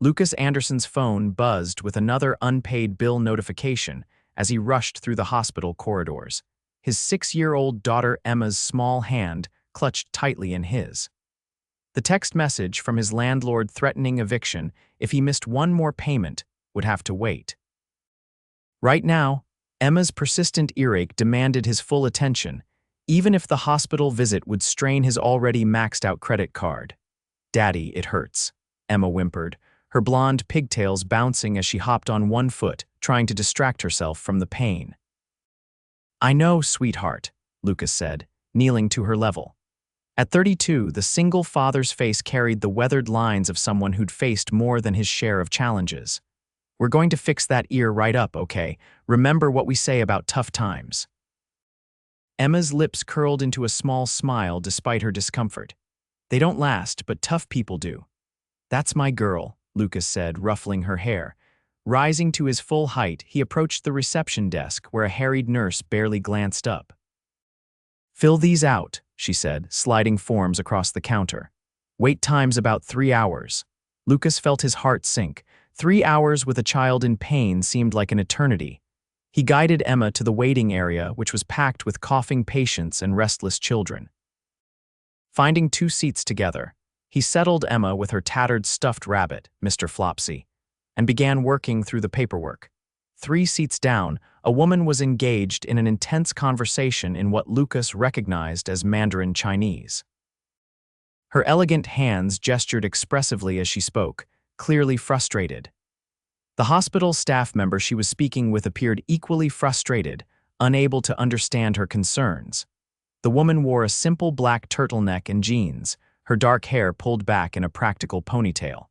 Lucas Anderson's phone buzzed with another unpaid bill notification as he rushed through the hospital corridors. His 6-year-old daughter Emma's small hand clutched tightly in his. The text message from his landlord threatening eviction if he missed one more payment would have to wait. Right now, Emma's persistent earache demanded his full attention, even if the hospital visit would strain his already maxed-out credit card. "Daddy, it hurts," Emma whimpered, her blonde pigtails bouncing as she hopped on one foot, trying to distract herself from the pain. "I know, sweetheart," Lucas said, kneeling to her level. At 32, the single father's face carried the weathered lines of someone who'd faced more than his share of challenges. "We're going to fix that ear right up, okay? Remember what we say about tough times." Emma's lips curled into a small smile despite her discomfort. "They don't last, but tough people do." "That's my girl," Lucas said, ruffling her hair. Rising to his full height, he approached the reception desk where a harried nurse barely glanced up. "Fill these out," she said, sliding forms across the counter. "Wait time's about 3 hours." Lucas felt his heart sink. 3 hours with a child in pain seemed like an eternity. He guided Emma to the waiting area, which was packed with coughing patients and restless children. Finding 2 seats together, he settled Emma with her tattered stuffed rabbit, Mr. Flopsy, and began working through the paperwork. 3 seats down, a woman was engaged in an intense conversation in what Lucas recognized as Mandarin Chinese. Her elegant hands gestured expressively as she spoke, clearly frustrated. The hospital staff member she was speaking with appeared equally frustrated, unable to understand her concerns. The woman wore a simple black turtleneck and jeans, her dark hair pulled back in a practical ponytail.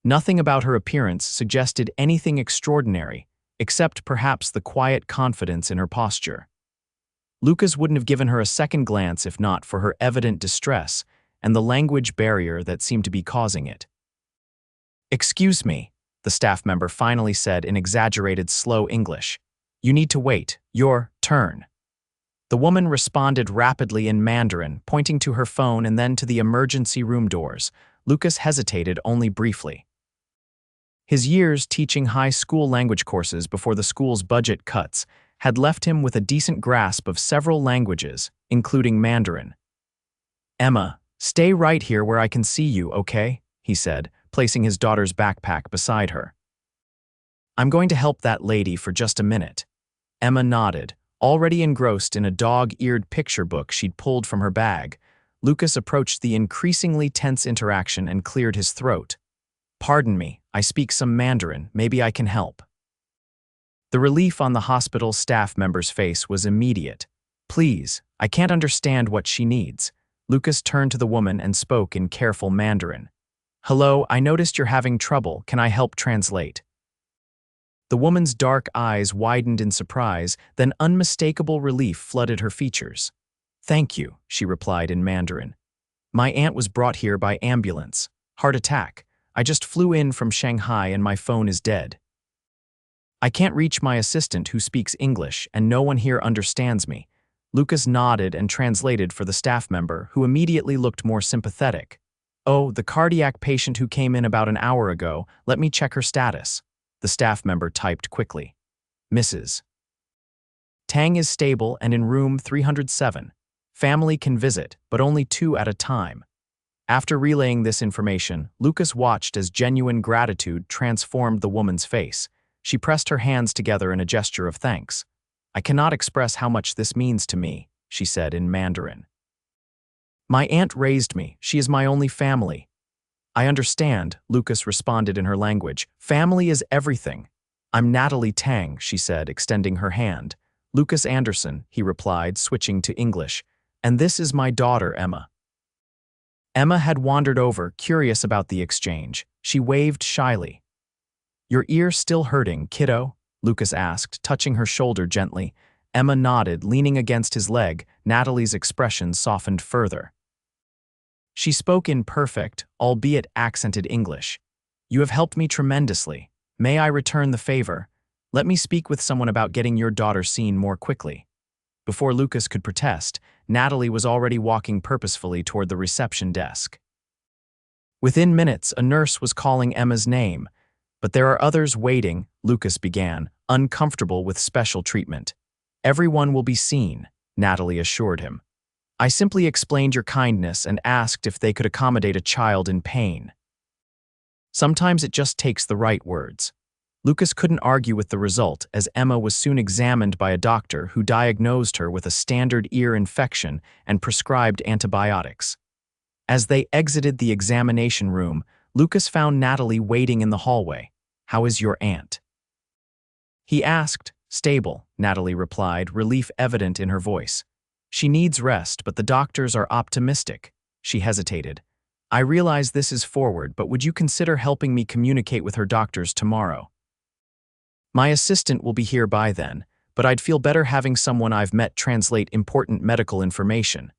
Nothing about her appearance suggested anything extraordinary, except perhaps the quiet confidence in her posture. Lucas wouldn't have given her a second glance if not for her evident distress and the language barrier that seemed to be causing it. "Excuse me," the staff member finally said in exaggerated slow English. "You need to wait. Your turn." The woman responded rapidly in Mandarin, pointing to her phone and then to the emergency room doors. Lucas hesitated only briefly. His years teaching high school language courses before the school's budget cuts had left him with a decent grasp of several languages, including Mandarin. "Emma, stay right here where I can see you, okay?" he said, placing his daughter's backpack beside her. "I'm going to help that lady for just a minute." Emma nodded, already engrossed in a dog-eared picture book she'd pulled from her bag. Lucas approached the increasingly tense interaction and cleared his throat. "Pardon me, I speak some Mandarin. Maybe I can help." The relief on the hospital staff member's face was immediate. "Please, I can't understand what she needs." Lucas turned to the woman and spoke in careful Mandarin. "Hello, I noticed you're having trouble. Can I help translate?" The woman's dark eyes widened in surprise, then unmistakable relief flooded her features. "Thank you," she replied in Mandarin. "My aunt was brought here by ambulance. Heart attack. I just flew in from Shanghai and my phone is dead. I can't reach my assistant who speaks English and no one here understands me." Lucas nodded and translated for the staff member, who immediately looked more sympathetic. "Oh, the cardiac patient who came in about an hour ago. Let me check her status." The staff member typed quickly. "Mrs. Tang is stable and in room 307. Family can visit, but only 2 at a time." After relaying this information, Lucas watched as genuine gratitude transformed the woman's face. She pressed her hands together in a gesture of thanks. "I cannot express how much this means to me," she said in Mandarin. "My aunt raised me. She is my only family." "I understand," Lucas responded in her language. "Family is everything." "I'm Natalie Tang," she said, extending her hand. "Lucas Anderson," he replied, switching to English. "And this is my daughter, Emma." Emma had wandered over, curious about the exchange. She waved shyly. "Your ear still hurting, kiddo?" Lucas asked, touching her shoulder gently. Emma nodded, leaning against his leg. Natalie's expression softened further. She spoke in perfect, albeit accented English. "You have helped me tremendously. May I return the favor? Let me speak with someone about getting your daughter seen more quickly." Before Lucas could protest, Natalie was already walking purposefully toward the reception desk. Within minutes, a nurse was calling Emma's name. But there are others waiting, Lucas began, uncomfortable with special treatment. Everyone will be seen, Natalie assured him. I simply explained your kindness and asked if they could accommodate a child in pain. Sometimes it just takes the right words. Lucas couldn't argue with the result, as Emma was soon examined by a doctor who diagnosed her with a standard ear infection and prescribed antibiotics. As they exited the examination room, Lucas found Natalie waiting in the hallway. "How is your aunt?" he asked. "Stable," Natalie replied, relief evident in her voice. "She needs rest, but the doctors are optimistic." She hesitated. "I realize this is forward, but would you consider helping me communicate with her doctors tomorrow?" "My assistant will be here by then, but I'd feel better having someone I've met translate important medical information."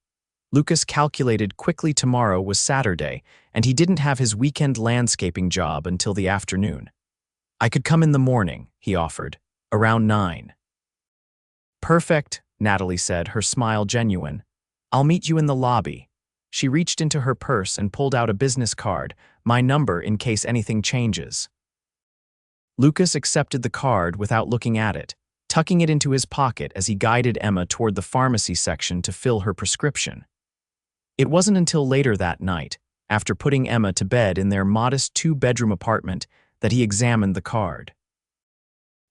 Lucas calculated quickly tomorrow was Saturday, and he didn't have his weekend landscaping job until the afternoon. "I could come in the morning," he offered, "around 9. "Perfect," Natalie said, her smile genuine. "I'll meet you in the lobby." She reached into her purse and pulled out a business card, "My number in case anything changes." Lucas accepted the card without looking at it, tucking it into his pocket as he guided Emma toward the pharmacy section to fill her prescription. It wasn't until later that night, after putting Emma to bed in their modest 2-bedroom apartment, that he examined the card.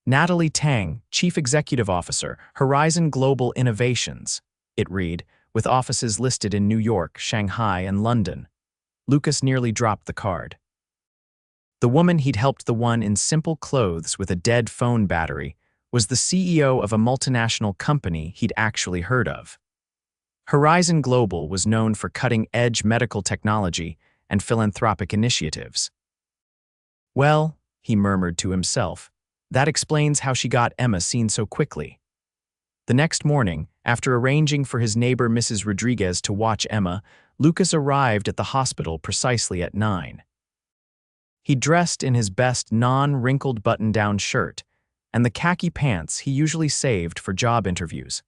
Natalie Tang, Chief Executive Officer, Horizon Global Innovations, it read, with offices listed in New York, Shanghai, and London. Lucas nearly dropped the card. The woman he'd helped, the one in simple clothes with a dead phone battery, was the CEO of a multinational company he'd actually heard of. Horizon Global was known for cutting-edge medical technology and philanthropic initiatives. "Well," he murmured to himself, "that explains how she got Emma seen so quickly." The next morning, after arranging for his neighbor Mrs. Rodriguez to watch Emma, Lucas arrived at the hospital precisely at 9. He dressed in his best non-wrinkled button-down shirt and the khaki pants he usually saved for job interviews.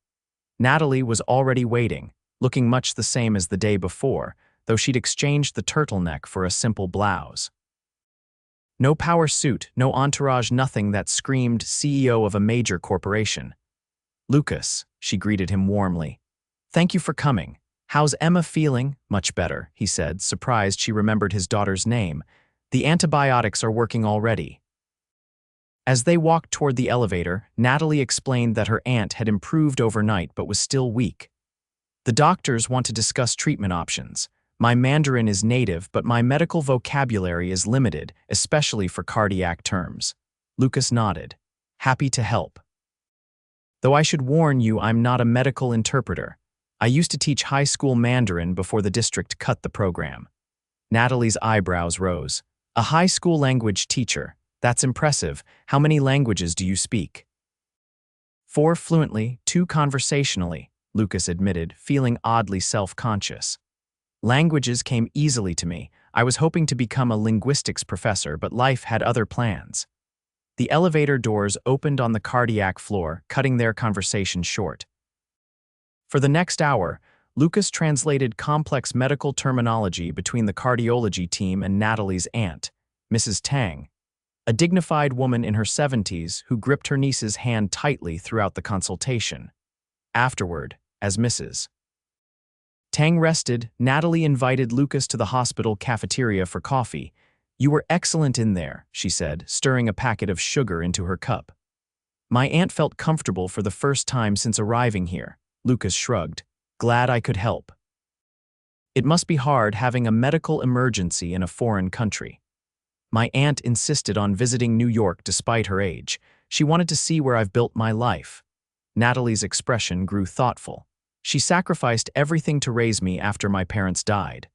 Natalie was already waiting, looking much the same as the day before, though she'd exchanged the turtleneck for a simple blouse. No power suit, no entourage, nothing that screamed CEO of a major corporation. "Lucas," she greeted him warmly. "Thank you for coming. How's Emma feeling?" "Much better," he said, surprised she remembered his daughter's name. "The antibiotics are working already." As they walked toward the elevator, Natalie explained that her aunt had improved overnight but was still weak. "The doctors want to discuss treatment options. My Mandarin is native, but my medical vocabulary is limited, especially for cardiac terms." Lucas nodded. "Happy to help. Though I should warn you, I'm not a medical interpreter. I used to teach high school Mandarin before the district cut the program." Natalie's eyebrows rose. "A high school language teacher. That's impressive. How many languages do you speak?" 4 fluently, 2 conversationally, Lucas admitted, feeling oddly self-conscious. "Languages came easily to me. I was hoping to become a linguistics professor, but life had other plans." The elevator doors opened on the cardiac floor, cutting their conversation short. For the next hour, Lucas translated complex medical terminology between the cardiology team and Natalie's aunt, Mrs. Tang, a dignified woman in her 70s who gripped her niece's hand tightly throughout the consultation. Afterward, as Mrs. Tang rested, Natalie invited Lucas to the hospital cafeteria for coffee. "You were excellent in there," she said, stirring a packet of sugar into her cup. "My aunt felt comfortable for the first time since arriving here." Lucas shrugged. "Glad I could help." "It must be hard having a medical emergency in a foreign country. My aunt insisted on visiting New York despite her age. She wanted to see where I've built my life." Natalie's expression grew thoughtful. "She sacrificed everything to raise me after my parents died.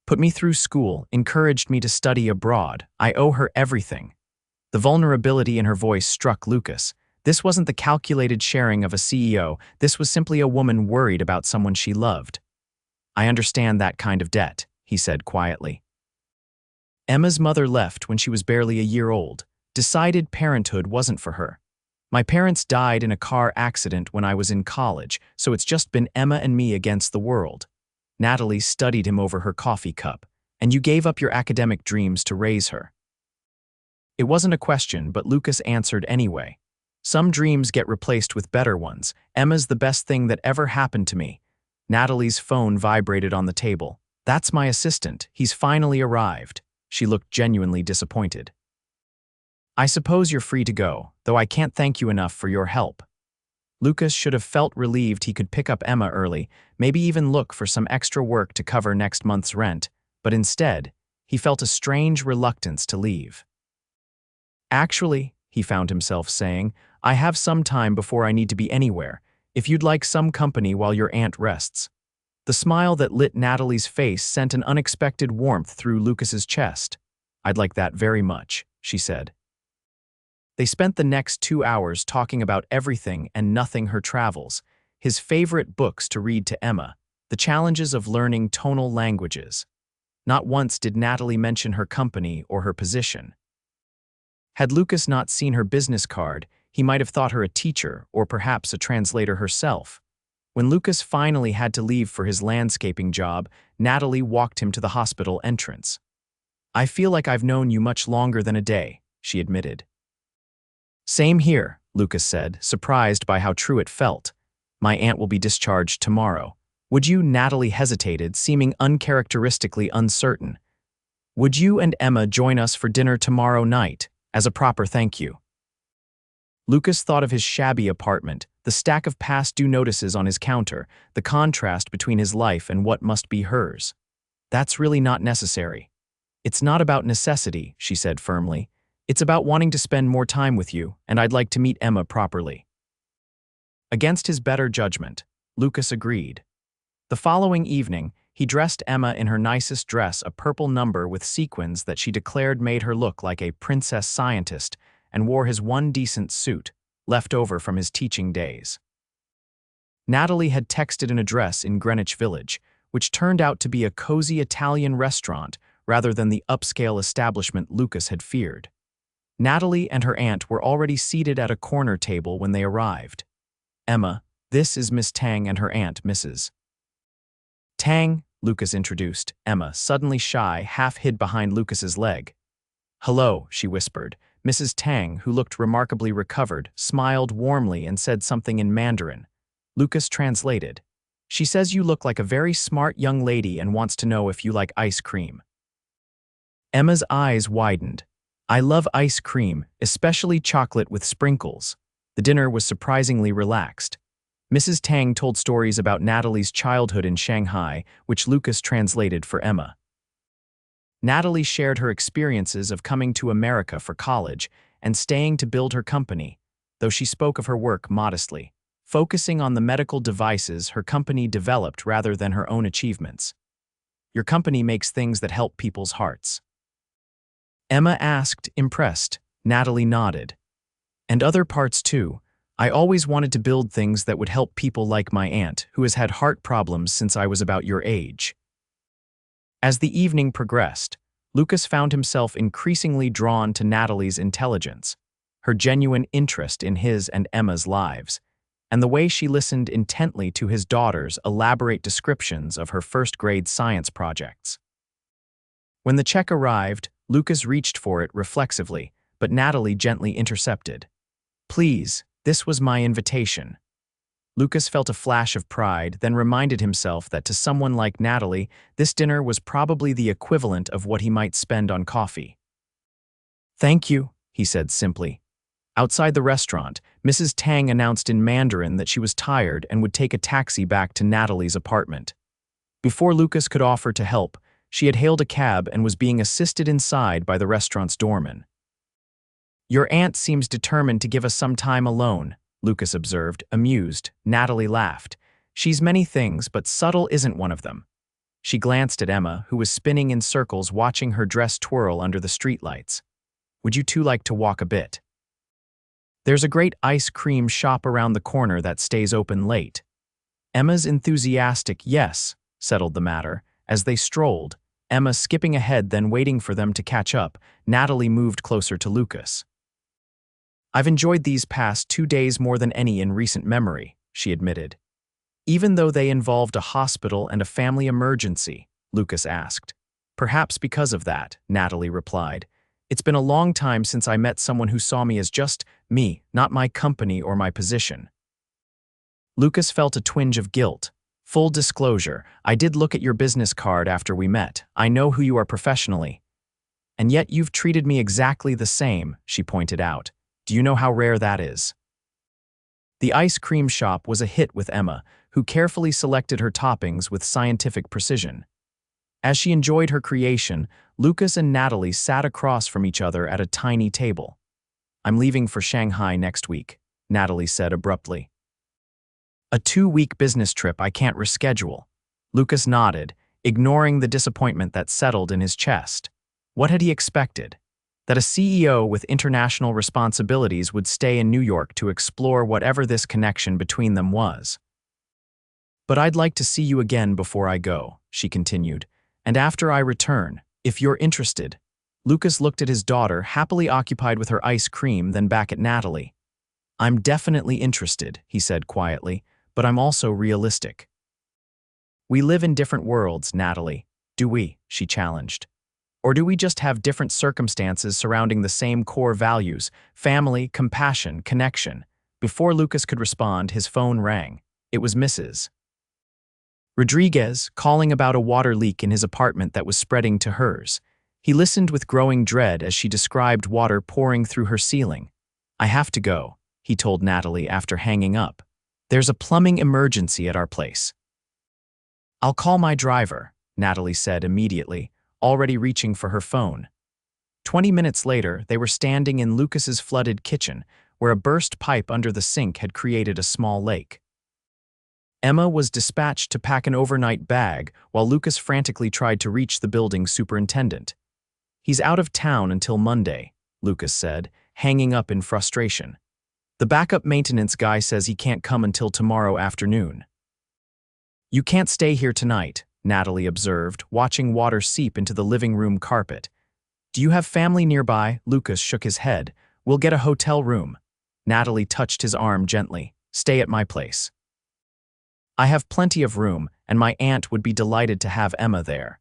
Put me through school, encouraged me to study abroad. I owe her everything." The vulnerability in her voice struck Lucas. This wasn't the calculated sharing of a CEO. This was simply a woman worried about someone she loved. "I understand that kind of debt," he said quietly. "Emma's mother left when she was barely a year old, decided parenthood wasn't for her. My parents died in a car accident when I was in college, so it's just been Emma and me against the world." Natalie studied him over her coffee cup. And you gave up your academic dreams to raise her. It wasn't a question, but Lucas answered anyway. Some dreams get replaced with better ones. Emma's the best thing that ever happened to me. Natalie's phone vibrated on the table. That's my assistant. He's finally arrived. She looked genuinely disappointed. I suppose you're free to go, though I can't thank you enough for your help. Lucas should have felt relieved he could pick up Emma early, maybe even look for some extra work to cover next month's rent, but instead, he felt a strange reluctance to leave. Actually, he found himself saying, I have some time before I need to be anywhere, if you'd like some company while your aunt rests. The smile that lit Natalie's face sent an unexpected warmth through Lucas's chest. I'd like that very much, she said. They spent the next 2 hours talking about everything and nothing her travels, his favorite books to read to Emma, the challenges of learning tonal languages. Not once did Natalie mention her company or her position. Had Lucas not seen her business card, he might have thought her a teacher or perhaps a translator herself. When Lucas finally had to leave for his landscaping job, Natalie walked him to the hospital entrance. I feel like I've known you much longer than a day, she admitted. Same here, Lucas said, surprised by how true it felt. My aunt will be discharged tomorrow. Would you? Natalie hesitated, seeming uncharacteristically uncertain. Would you and Emma join us for dinner tomorrow night, as a proper thank you? Lucas thought of his shabby apartment, the stack of past due notices on his counter, the contrast between his life and what must be hers. That's really not necessary. It's not about necessity, she said firmly. It's about wanting to spend more time with you, and I'd like to meet Emma properly. Against his better judgment, Lucas agreed. The following evening, he dressed Emma in her nicest dress, a purple number with sequins that she declared made her look like a princess scientist, and wore his one decent suit, left over from his teaching days. Natalie had texted an address in Greenwich Village, which turned out to be a cozy Italian restaurant rather than the upscale establishment Lucas had feared. Natalie and her aunt were already seated at a corner table when they arrived. Emma, this is Miss Tang and her aunt, Mrs. Tang, Lucas introduced, Emma, suddenly shy, half hid behind Lucas's leg. Hello, she whispered. Mrs. Tang, who looked remarkably recovered, smiled warmly and said something in Mandarin. Lucas translated. She says you look like a very smart young lady and wants to know if you like ice cream. Emma's eyes widened. I love ice cream, especially chocolate with sprinkles. The dinner was surprisingly relaxed. Mrs. Tang told stories about Natalie's childhood in Shanghai, which Lucas translated for Emma. Natalie shared her experiences of coming to America for college and staying to build her company, though she spoke of her work modestly, focusing on the medical devices her company developed rather than her own achievements. Your company makes things that help people's hearts. Emma asked, impressed. Natalie nodded. And other parts too. I always wanted to build things that would help people like my aunt, who has had heart problems since I was about your age. As the evening progressed, Lucas found himself increasingly drawn to Natalie's intelligence, her genuine interest in his and Emma's lives, and the way she listened intently to his daughter's elaborate descriptions of her first-grade science projects. When the check arrived, Lucas reached for it reflexively, but Natalie gently intercepted. Please, this was my invitation. Lucas felt a flash of pride, then reminded himself that to someone like Natalie, this dinner was probably the equivalent of what he might spend on coffee. Thank you, he said simply. Outside the restaurant, Mrs. Tang announced in Mandarin that she was tired and would take a taxi back to Natalie's apartment. Before Lucas could offer to help, she had hailed a cab and was being assisted inside by the restaurant's doorman. Your aunt seems determined to give us some time alone, Lucas observed, amused. Natalie laughed. She's many things, but subtle isn't one of them. She glanced at Emma, who was spinning in circles watching her dress twirl under the streetlights. Would you two like to walk a bit? There's a great ice cream shop around the corner that stays open late. Emma's enthusiastic yes settled the matter. As they strolled, Emma skipping ahead then waiting for them to catch up, Natalie moved closer to Lucas. I've enjoyed these past 2 days more than any in recent memory, she admitted. Even though they involved a hospital and a family emergency, Lucas asked. Perhaps because of that, Natalie replied. It's been a long time since I met someone who saw me as just me, not my company or my position. Lucas felt a twinge of guilt. Full disclosure, I did look at your business card after we met. I know who you are professionally. And yet you've treated me exactly the same, she pointed out. Do you know how rare that is? The ice cream shop was a hit with Emma, who carefully selected her toppings with scientific precision. As she enjoyed her creation, Lucas and Natalie sat across from each other at a tiny table. I'm leaving for Shanghai next week, Natalie said abruptly. A 2-week business trip I can't reschedule. Lucas nodded, ignoring the disappointment that settled in his chest. What had he expected? That a CEO with international responsibilities would stay in New York to explore whatever this connection between them was. But I'd like to see you again before I go, she continued, and after I return, if you're interested. Lucas looked at his daughter, happily occupied with her ice cream, then back at Natalie. I'm definitely interested, he said quietly, but I'm also realistic. We live in different worlds, Natalie. Do we? She challenged. Or do we just have different circumstances surrounding the same core values, family, compassion, connection? Before Lucas could respond, his phone rang. It was Mrs. Rodriguez, calling about a water leak in his apartment that was spreading to hers. He listened with growing dread as she described water pouring through her ceiling. I have to go, he told Natalie after hanging up. There's a plumbing emergency at our place. I'll call my driver, Natalie said immediately, already reaching for her phone. 20 minutes later, they were standing in Lucas's flooded kitchen, where a burst pipe under the sink had created a small lake. Emma was dispatched to pack an overnight bag while Lucas frantically tried to reach the building's superintendent. He's out of town until Monday, Lucas said, hanging up in frustration. The backup maintenance guy says he can't come until tomorrow afternoon. You can't stay here tonight, Natalie observed, watching water seep into the living room carpet. Do you have family nearby? Lucas shook his head. We'll get a hotel room. Natalie touched his arm gently. Stay at my place. I have plenty of room, and my aunt would be delighted to have Emma there.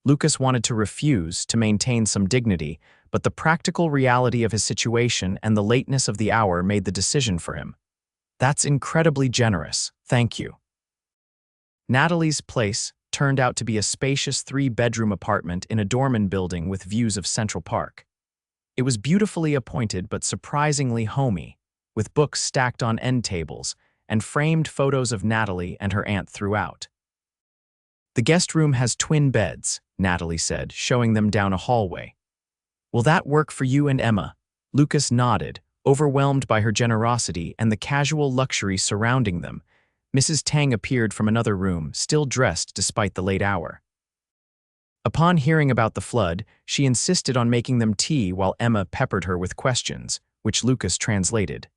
Lucas wanted to refuse, to maintain some dignity, but the practical reality of his situation and the lateness of the hour made the decision for him. That's incredibly generous, thank you. Natalie's place turned out to be a spacious 3-bedroom apartment in a dormant building with views of Central Park. It was beautifully appointed but surprisingly homey, with books stacked on end tables and framed photos of Natalie and her aunt throughout. The guest room has twin beds, Natalie said, showing them down a hallway. Will that work for you and Emma? Lucas nodded, overwhelmed by her generosity and the casual luxury surrounding them. Mrs. Tang appeared from another room, still dressed despite the late hour. Upon hearing about the flood, she insisted on making them tea while Emma peppered her with questions, which Lucas translated.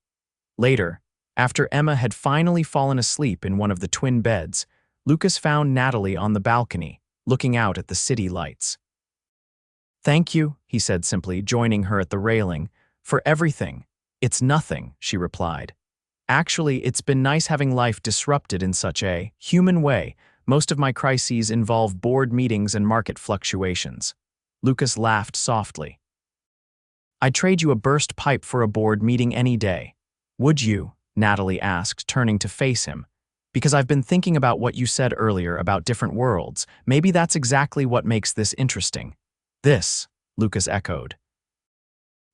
Later, after Emma had finally fallen asleep in one of the twin beds, Lucas found Natalie on the balcony, looking out at the city lights. Thank you, he said simply, joining her at the railing. For everything. It's nothing, she replied. Actually, it's been nice having life disrupted in such a human way. Most of my crises involve board meetings and market fluctuations. Lucas laughed softly. I'd trade you a burst pipe for a board meeting any day. Would you? Natalie asked, turning to face him. Because I've been thinking about what you said earlier about different worlds. Maybe that's exactly what makes this interesting. This, Lucas echoed.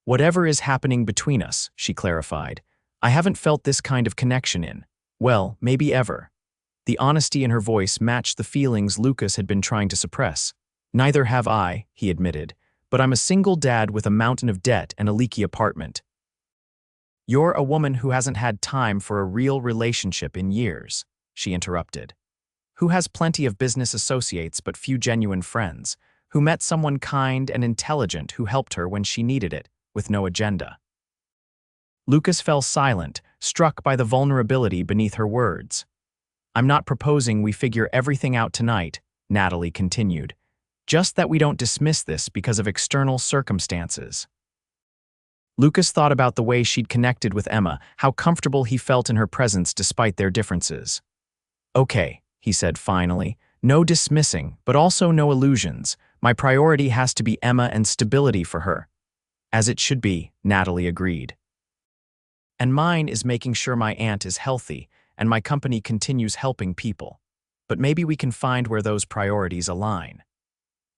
Whatever is happening between us, she clarified. I haven't felt this kind of connection in, well, maybe ever. The honesty in her voice matched the feelings Lucas had been trying to suppress. Neither have I, he admitted, but I'm a single dad with a mountain of debt and a leaky apartment. You're a woman who hasn't had time for a real relationship in years, she interrupted. Who has plenty of business associates but few genuine friends, who met someone kind and intelligent who helped her when she needed it, with no agenda. Lucas fell silent, struck by the vulnerability beneath her words. I'm not proposing we figure everything out tonight, Natalie continued. Just that we don't dismiss this because of external circumstances. Lucas thought about the way she'd connected with Emma, how comfortable he felt in her presence despite their differences. Okay, he said finally, no dismissing, but also no illusions. My priority has to be Emma and stability for her. As it should be, Natalie agreed. And mine is making sure my aunt is healthy and my company continues helping people. But maybe we can find where those priorities align.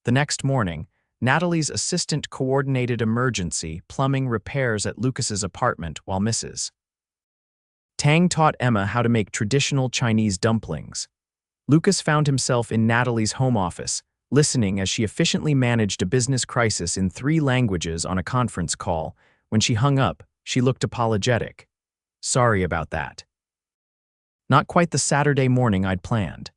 The next morning, Natalie's assistant coordinated emergency plumbing repairs at Lucas's apartment while Mrs. Tang taught Emma how to make traditional Chinese dumplings. Lucas found himself in Natalie's home office, listening as she efficiently managed a business crisis in 3 languages on a conference call. When she hung up, she looked apologetic. Sorry about that. Not quite the Saturday morning I'd planned.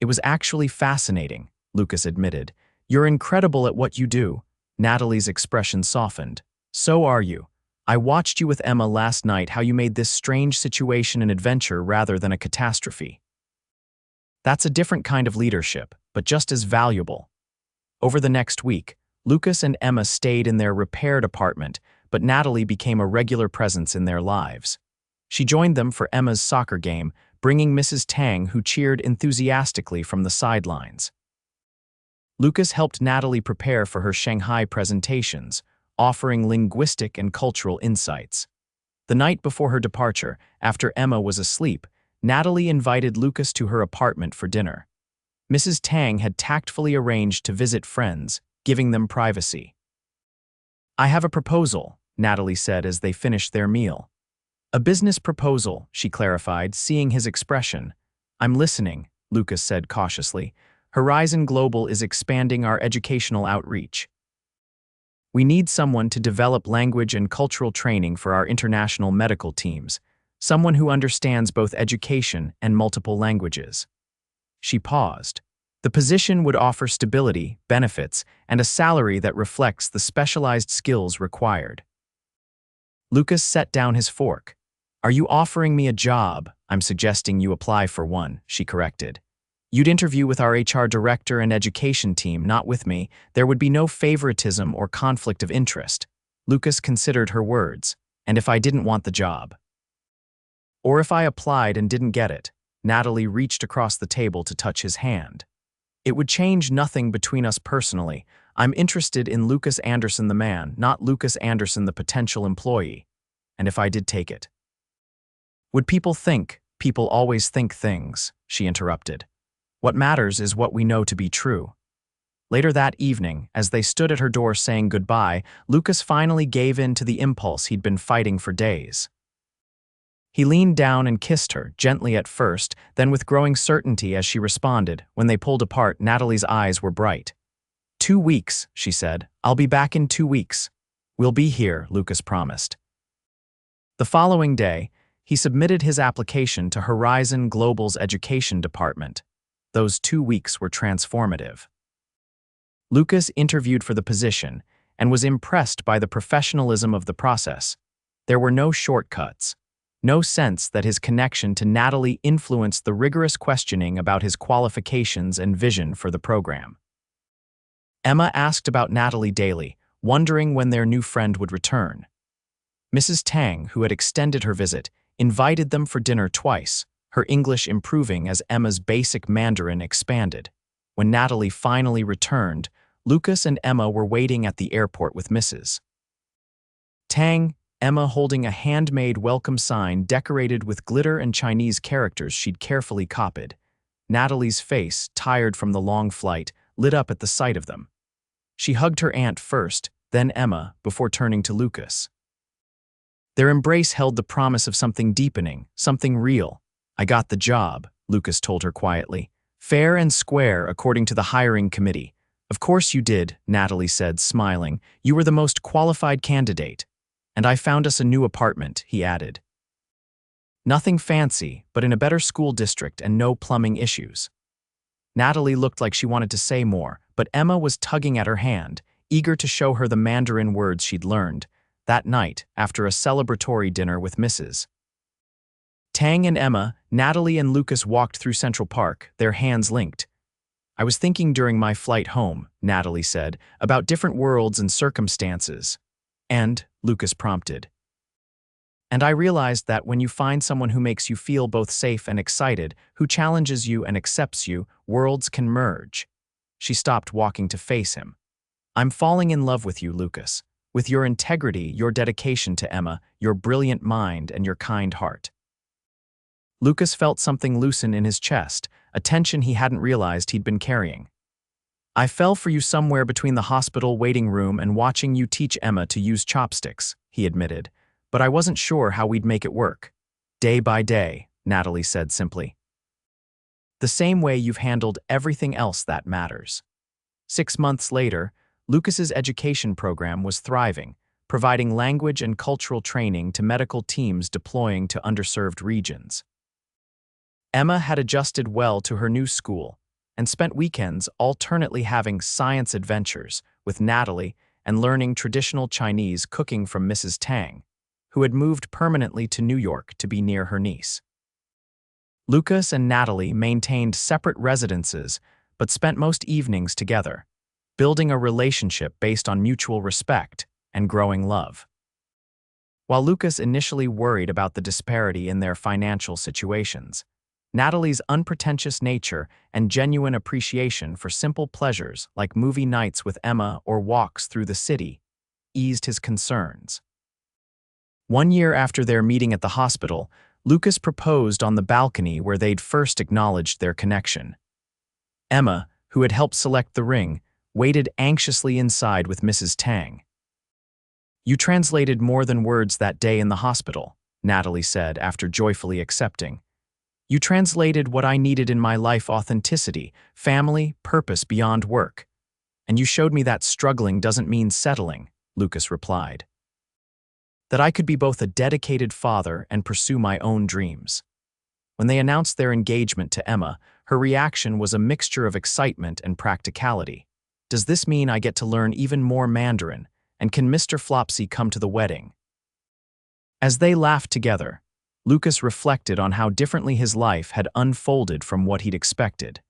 It was actually fascinating, Lucas admitted. You're incredible at what you do. Natalie's expression softened. So are you. I watched you with Emma last night how you made this strange situation an adventure rather than a catastrophe. That's a different kind of leadership, but just as valuable. Over the next week, Lucas and Emma stayed in their repaired apartment, but Natalie became a regular presence in their lives. She joined them for Emma's soccer game, bringing Mrs. Tang, who cheered enthusiastically from the sidelines. Lucas helped Natalie prepare for her Shanghai presentations, offering linguistic and cultural insights. The night before her departure, after Emma was asleep, Natalie invited Lucas to her apartment for dinner. Mrs. Tang had tactfully arranged to visit friends, giving them privacy. I have a proposal, Natalie said as they finished their meal. A business proposal, she clarified, seeing his expression. I'm listening, Lucas said cautiously. Horizon Global is expanding our educational outreach. We need someone to develop language and cultural training for our international medical teams, someone who understands both education and multiple languages. She paused. The position would offer stability, benefits, and a salary that reflects the specialized skills required. Lucas set down his fork. Are you offering me a job? I'm suggesting you apply for one, she corrected. You'd interview with our HR director and education team, not with me. There would be no favoritism or conflict of interest. Lucas considered her words. And if I didn't want the job? Or if I applied and didn't get it? Natalie reached across the table to touch his hand. It would change nothing between us personally. I'm interested in Lucas Anderson the man, not Lucas Anderson the potential employee. And if I did take it? Would people think? People always think things, she interrupted. What matters is what we know to be true. Later that evening, as they stood at her door saying goodbye, Lucas finally gave in to the impulse he'd been fighting for days. He leaned down and kissed her, gently at first, then with growing certainty as she responded. When they pulled apart, Natalie's eyes were bright. 2 weeks, she said. I'll be back in 2 weeks. We'll be here, Lucas promised. The following day, he submitted his application to Horizon Global's education department. Those 2 weeks were transformative. Lucas interviewed for the position and was impressed by the professionalism of the process. There were no shortcuts, no sense that his connection to Natalie influenced the rigorous questioning about his qualifications and vision for the program. Emma asked about Natalie daily, wondering when their new friend would return. Mrs. Tang, who had extended her visit, invited them for dinner twice, her English improving as Emma's basic Mandarin expanded. When Natalie finally returned, Lucas and Emma were waiting at the airport with Mrs. Tang, Emma holding a handmade welcome sign decorated with glitter and Chinese characters she'd carefully copied. Natalie's face, tired from the long flight, lit up at the sight of them. She hugged her aunt first, then Emma, before turning to Lucas. Their embrace held the promise of something deepening, something real. I got the job, Lucas told her quietly. Fair and square, according to the hiring committee. Of course you did, Natalie said, smiling. You were the most qualified candidate. And I found us a new apartment, he added. Nothing fancy, but in a better school district and no plumbing issues. Natalie looked like she wanted to say more, but Emma was tugging at her hand, eager to show her the Mandarin words she'd learned. That night, after a celebratory dinner with Mrs. Tang and Emma, Natalie and Lucas walked through Central Park, their hands linked. I was thinking during my flight home, Natalie said, about different worlds and circumstances. And, Lucas prompted. And I realized that when you find someone who makes you feel both safe and excited, who challenges you and accepts you, worlds can merge. She stopped walking to face him. "I'm falling in love with you, Lucas. With your integrity, your dedication to Emma, your brilliant mind, and your kind heart." Lucas felt something loosen in his chest, a tension he hadn't realized he'd been carrying. "I fell for you somewhere between the hospital waiting room and watching you teach Emma to use chopsticks," he admitted, "but I wasn't sure how we'd make it work." "Day by day," Natalie said simply. "The same way you've handled everything else that matters." 6 months later, Lucas's education program was thriving, providing language and cultural training to medical teams deploying to underserved regions. Emma had adjusted well to her new school and spent weekends alternately having science adventures with Natalie and learning traditional Chinese cooking from Mrs. Tang, who had moved permanently to New York to be near her niece. Lucas and Natalie maintained separate residences but spent most evenings together, building a relationship based on mutual respect and growing love. While Lucas initially worried about the disparity in their financial situations, Natalie's unpretentious nature and genuine appreciation for simple pleasures like movie nights with Emma or walks through the city eased his concerns. 1 year after their meeting at the hospital, Lucas proposed on the balcony where they'd first acknowledged their connection. Emma, who had helped select the ring, waited anxiously inside with Mrs. Tang. "You translated more than words that day in the hospital," Natalie said after joyfully accepting. "You translated what I needed in my life: authenticity, family, purpose beyond work. And you showed me that struggling doesn't mean settling," Lucas replied. "That I could be both a dedicated father and pursue my own dreams." When they announced their engagement to Emma, her reaction was a mixture of excitement and practicality. "Does this mean I get to learn even more Mandarin? And can Mr. Flopsy come to the wedding?" As they laughed together, Lucas reflected on how differently his life had unfolded from what he'd expected.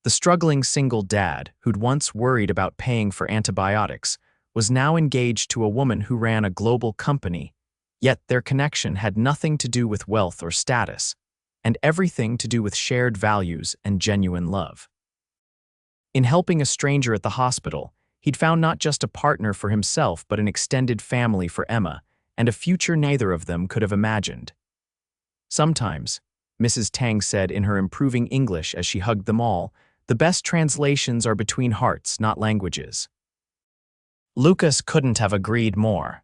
The struggling single dad, who'd once worried about paying for antibiotics, was now engaged to a woman who ran a global company, yet their connection had nothing to do with wealth or status, and everything to do with shared values and genuine love. In helping a stranger at the hospital, he'd found not just a partner for himself but an extended family for Emma, and a future neither of them could have imagined. "Sometimes," Mrs. Tang said in her improving English as she hugged them all, "the best translations are between hearts, not languages." Lucas couldn't have agreed more.